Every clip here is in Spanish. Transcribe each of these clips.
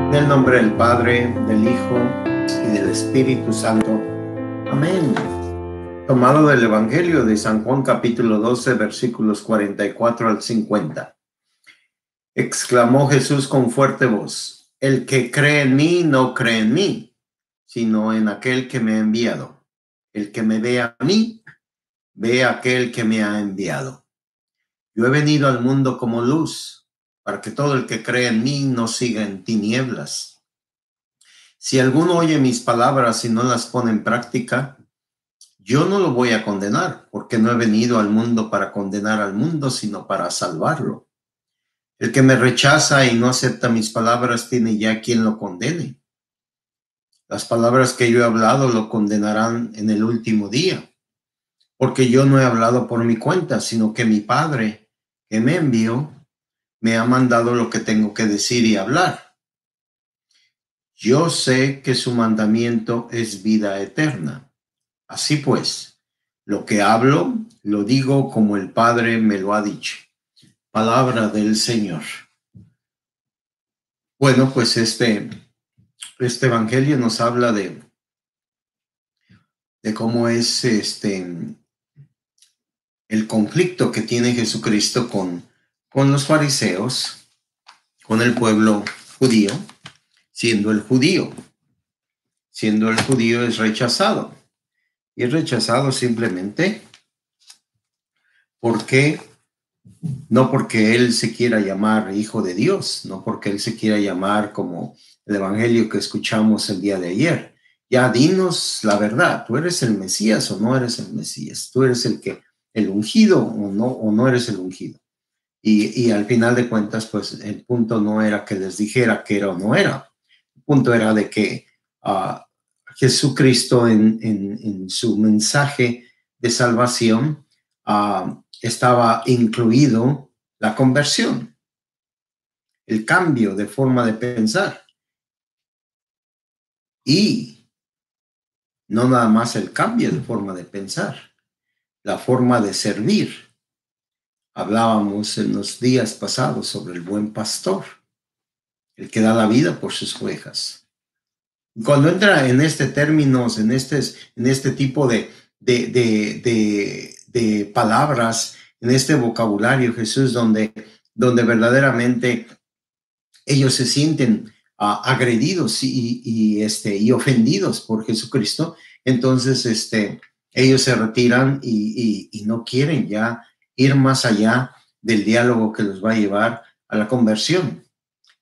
En el nombre del Padre, del Hijo y del Espíritu Santo. Amén. Tomado del Evangelio de San Juan, capítulo 12, versículos 44 al 50. Exclamó Jesús con fuerte voz: el que cree en mí no cree en mí, sino en aquel que me ha enviado. El que me ve a mí, ve a aquel que me ha enviado. Yo he venido al mundo como luz, para que todo el que cree en mí no siga en tinieblas. Si alguno oye mis palabras y no las pone en práctica, yo no lo voy a condenar, porque no he venido al mundo para condenar al mundo, sino para salvarlo. El que me rechaza y no acepta mis palabras tiene ya quien lo condene. Las palabras que yo he hablado lo condenarán en el último día, porque yo no he hablado por mi cuenta, sino que mi Padre, que me envió, me ha mandado lo que tengo que decir y hablar. Yo sé que su mandamiento es vida eterna. Así pues, lo que hablo, lo digo como el Padre me lo ha dicho. Palabra del Señor. Bueno, pues este evangelio nos habla de cómo es el conflicto que tiene Jesucristo con los fariseos, con el pueblo judío, siendo el judío es rechazado. Y es rechazado simplemente no porque él se quiera llamar hijo de Dios, no porque él se quiera llamar como el evangelio que escuchamos el día de ayer. Ya dinos la verdad, ¿tú eres el Mesías o no eres el Mesías? ¿Tú eres el ungido o no eres el ungido? Y al final de cuentas, pues el punto no era que les dijera que era o no era. El punto era de que Jesucristo en su mensaje de salvación estaba incluido la conversión, el cambio de forma de pensar. Y no nada más el cambio de forma de pensar, la forma de servir. Hablábamos en los días pasados sobre el buen pastor, el que da la vida por sus ovejas. Cuando entra en este términos, en este tipo de palabras, en este vocabulario, Jesús, donde verdaderamente ellos se sienten agredidos y ofendidos por Jesucristo, entonces ellos se retiran y no quieren ya ir más allá del diálogo que los va a llevar a la conversión,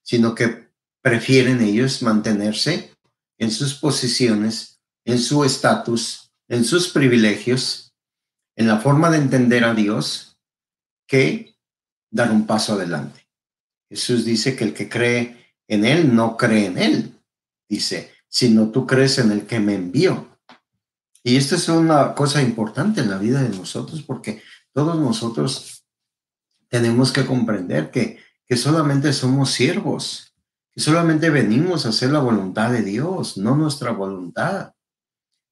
sino que prefieren ellos mantenerse en sus posiciones, en su estatus, en sus privilegios, en la forma de entender a Dios, que dar un paso adelante. Jesús dice que el que cree en él no cree en él, dice, sino tú crees en el que me envió. Y esta es una cosa importante en la vida de nosotros, porque todos nosotros tenemos que comprender que solamente somos siervos, que solamente venimos a hacer la voluntad de Dios, no nuestra voluntad.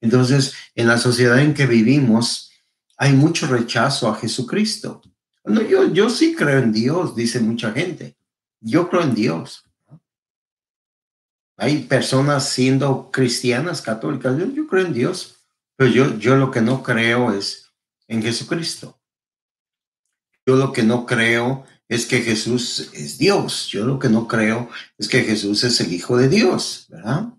Entonces, en la sociedad en que vivimos, hay mucho rechazo a Jesucristo. Bueno, yo sí creo en Dios, dice mucha gente. Yo creo en Dios. Hay personas siendo cristianas, católicas. Yo creo en Dios, pero yo lo que no creo es en Jesucristo. Yo lo que no creo es que Jesús es Dios. Yo lo que no creo es que Jesús es el Hijo de Dios, ¿verdad?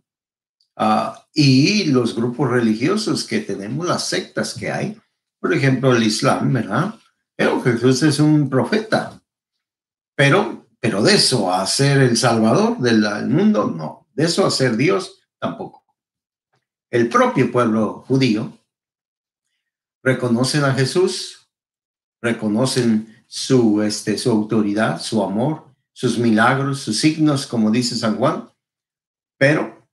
Y los grupos religiosos que tenemos, las sectas que hay, por ejemplo, el Islam, ¿verdad? Pero Jesús es un profeta. Pero de eso a ser el Salvador del mundo, no. De eso a ser Dios, tampoco. El propio pueblo judío reconocen a Jesús, reconocen su autoridad, su amor, sus milagros, sus signos, como dice San Juan, pero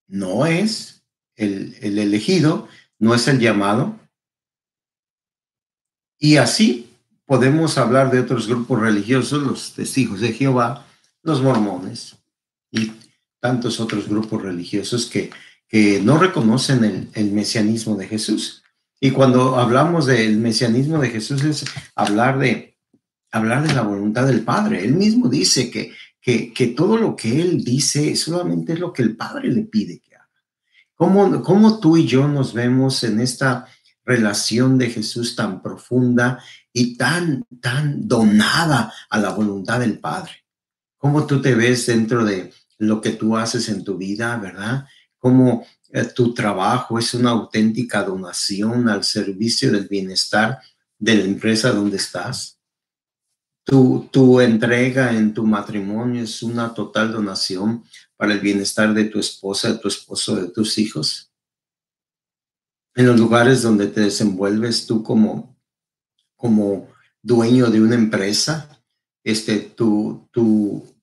no es el elegido, no es el llamado. Y así podemos hablar de otros grupos religiosos, los testigos de Jehová, los mormones y tantos otros grupos religiosos que no reconocen el mesianismo de Jesús. Y cuando hablamos del mesianismo de Jesús es hablar de la voluntad del Padre. Él mismo dice que que todo lo que Él dice solamente es lo que el Padre le pide que haga. ¿Cómo tú y yo nos vemos en esta relación de Jesús tan profunda y tan donada a la voluntad del Padre? ¿Cómo tú te ves dentro de lo que tú haces en tu vida, verdad? ¿Cómo tu trabajo es una auténtica donación al servicio del bienestar de la empresa donde estás? Tu entrega en tu matrimonio es una total donación para el bienestar de tu esposa, de tu esposo, de tus hijos. En los lugares donde te desenvuelves tú como dueño de una empresa, tu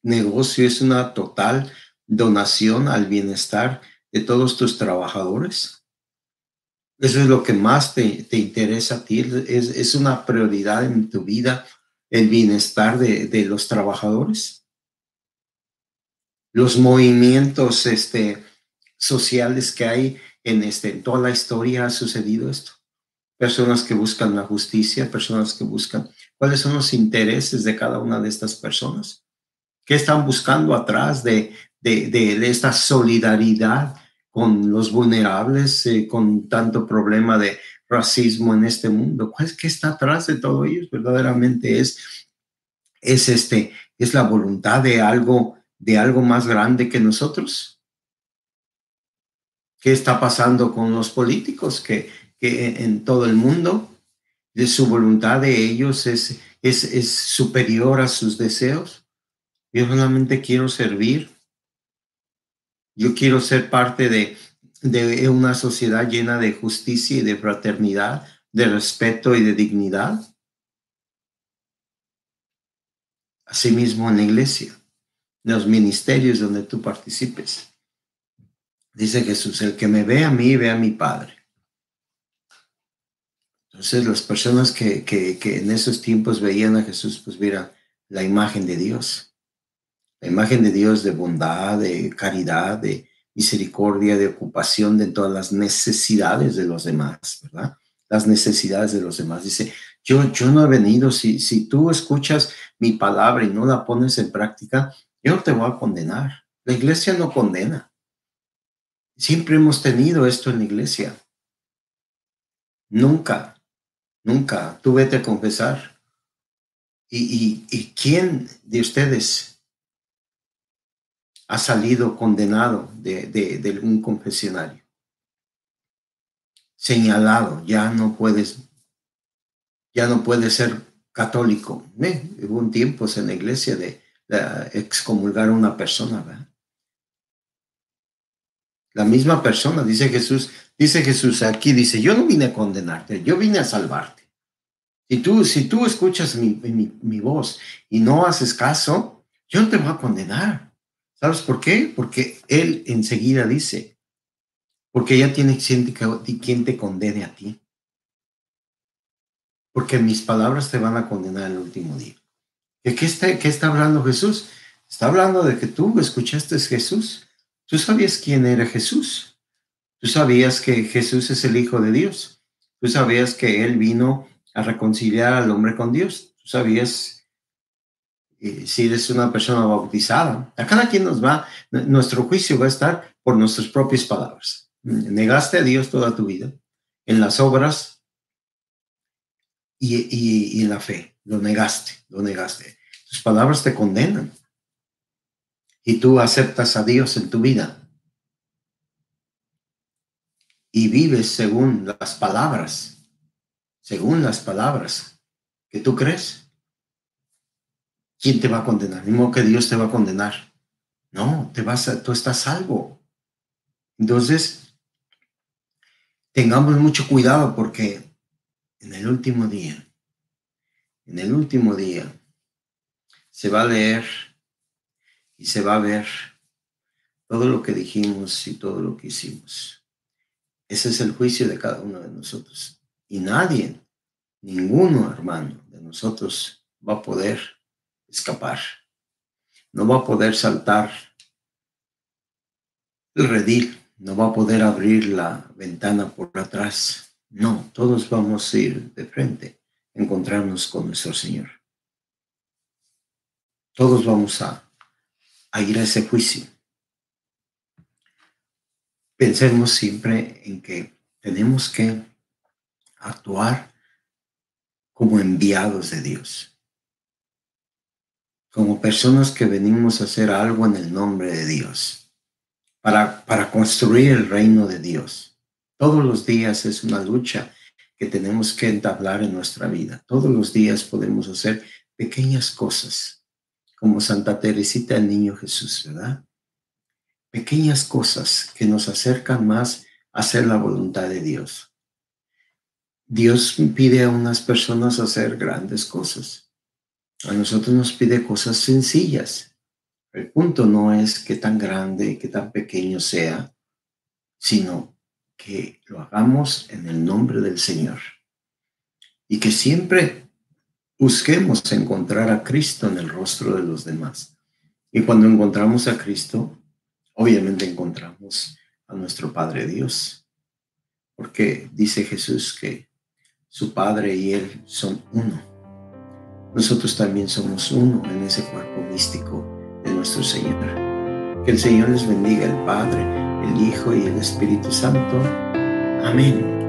negocio es una total donación al bienestar de todos tus trabajadores. Eso es lo que más te interesa a ti. Es una prioridad en tu vida el bienestar de los trabajadores. Los movimientos sociales que hay en toda la historia ha sucedido esto. Personas que buscan la justicia, personas que buscan cuáles son los intereses de cada una de estas personas. ¿Qué están buscando atrás de esta solidaridad con los vulnerables, con tanto problema de racismo en este mundo? ¿Qué está atrás de todo ello? Verdaderamente es la voluntad de algo más grande que nosotros. ¿Qué está pasando con los políticos que en todo el mundo, de su voluntad de ellos es superior a sus deseos? Yo solamente quiero servir. Yo quiero ser parte de una sociedad llena de justicia y de fraternidad, de respeto y de dignidad. Asimismo en la iglesia, en los ministerios donde tú participes. Dice Jesús, el que me ve a mí, ve a mi Padre. Entonces las personas que en esos tiempos veían a Jesús, pues vieran la imagen de Dios. La imagen de Dios de bondad, de caridad, de misericordia, de ocupación de todas las necesidades de los demás, ¿verdad? Las necesidades de los demás. Dice, yo no he venido, si tú escuchas mi palabra y no la pones en práctica, yo no te voy a condenar. La iglesia no condena. Siempre hemos tenido esto en la iglesia. Nunca, tú vete a confesar. ¿Y quién de ustedes ha salido condenado de un confesionario? Señalado, ya no puedes ser católico. Hubo un tiempo en la iglesia de excomulgar a una persona, ¿verdad? La misma persona, dice Jesús aquí, dice, yo no vine a condenarte, yo vine a salvarte. Si tú escuchas mi voz y no haces caso, yo no te voy a condenar. ¿Sabes por qué? Porque Él enseguida dice, porque ya tiene quien te condene a ti. Porque mis palabras te van a condenar el último día. ¿Qué está hablando Jesús? Está hablando de que tú escuchaste a Jesús. Tú sabías quién era Jesús. Tú sabías que Jesús es el Hijo de Dios. Tú sabías que Él vino a reconciliar al hombre con Dios. Tú sabías si eres una persona bautizada. A cada quien nuestro juicio va a estar por nuestras propias palabras. Negaste a Dios toda tu vida en las obras y en la fe. Lo negaste. Tus palabras te condenan. Y tú aceptas a Dios en tu vida. Y vives según las palabras que tú crees. ¿Quién te va a condenar? Ni modo que Dios te va a condenar. No, tú estás salvo. Entonces, tengamos mucho cuidado porque en el último día, se va a leer y se va a ver todo lo que dijimos y todo lo que hicimos. Ese es el juicio de cada uno de nosotros. Y ninguno, hermano, de nosotros va a poder escapar. No va a poder saltar el redil, no va a poder abrir la ventana por atrás. No, todos vamos a ir de frente, encontrarnos con nuestro Señor. Todos vamos a a ir a ese juicio. Pensemos siempre en que tenemos que actuar como enviados de Dios, como personas que venimos a hacer algo en el nombre de Dios, para construir el reino de Dios. Todos los días es una lucha que tenemos que entablar en nuestra vida. Todos los días podemos hacer pequeñas cosas, como Santa Teresita del Niño Jesús, ¿verdad? Pequeñas cosas que nos acercan más a hacer la voluntad de Dios. Dios pide a unas personas hacer grandes cosas. A nosotros nos pide cosas sencillas. El punto no es qué tan grande, qué tan pequeño sea, sino que lo hagamos en el nombre del Señor. Y que siempre busquemos encontrar a Cristo en el rostro de los demás. Y cuando encontramos a Cristo, obviamente encontramos a nuestro Padre Dios. Porque dice Jesús que su Padre y Él son uno. Nosotros también somos uno en ese cuerpo místico de nuestro Señor. Que el Señor les bendiga, el Padre, el Hijo y el Espíritu Santo. Amén.